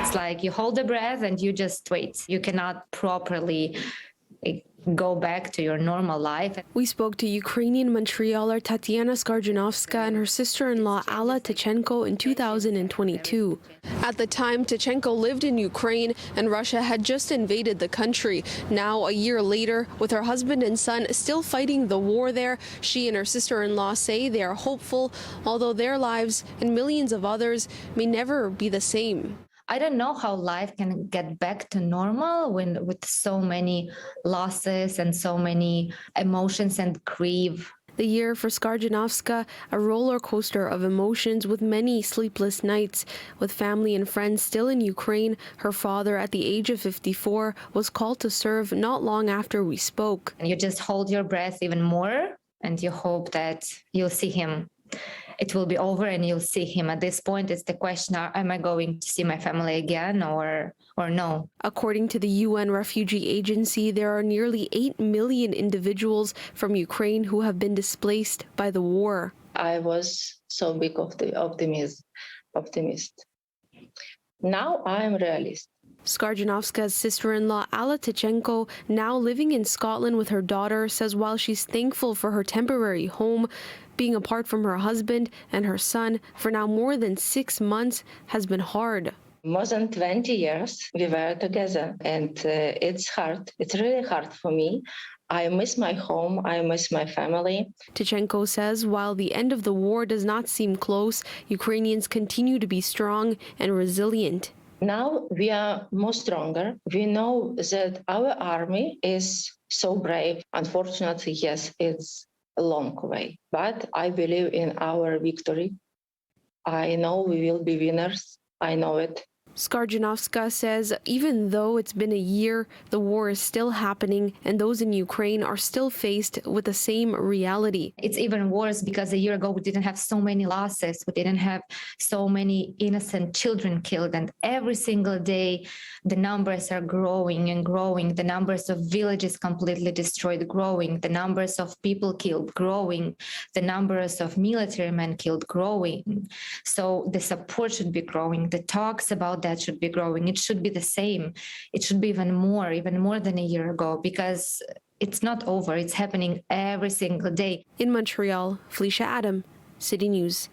It's like you hold the breath and you just wait. You cannot properly go back to your normal life. We spoke to Ukrainian Montrealer Tetiana Skarzhanovska and her sister-in-law Alla Tichenko in 2022. At the time, Tichenko lived in Ukraine and Russia had just invaded the country. Now, a year later, with her husband and son still fighting the war there, she and her sister-in-law say they are hopeful, although their lives and millions of others may never be the same. I don't know how life can get back to normal with so many losses and so many emotions and grief. The year for Skarzhanovska, a roller coaster of emotions with many sleepless nights. With family and friends still in Ukraine, her father, at the age of 54, was called to serve not long after we spoke. You just hold your breath even more and you hope that you'll see him. It will be over and you'll see him. At this point, it's the question, am I going to see my family again or no? According to the UN Refugee Agency, there are nearly 8 million individuals from Ukraine who have been displaced by the war. I was so big of the optimist. Now I am realist. Skarzhanovska's sister-in-law Alla Tichenko, now living in Scotland with her daughter, says while she's thankful for her temporary home, being apart from her husband and her son for now more than 6 months has been hard. More than 20 years we were together, and it's hard. It's really hard for me. I miss my home. I miss my family. Tichenko says while the end of the war does not seem close, Ukrainians continue to be strong and resilient. Now we are more stronger. We know that our army is so brave. Unfortunately, yes, it's a long way, but I believe in our victory. I know we will be winners. I know it. Skarzhanovska says even though it's been a year, the war is still happening and those in Ukraine are still faced with the same reality. It's even worse because a year ago we didn't have so many losses. We didn't have so many innocent children killed. And every single day, the numbers are growing and growing. The numbers of villages completely destroyed, growing. The numbers of people killed, growing. The numbers of military men killed, growing. So the support should be growing. The talks about that should be growing. It should be the same. It should be even more than a year ago, because it's not over. It's happening every single day. In Montreal, Felisha Adam, City News.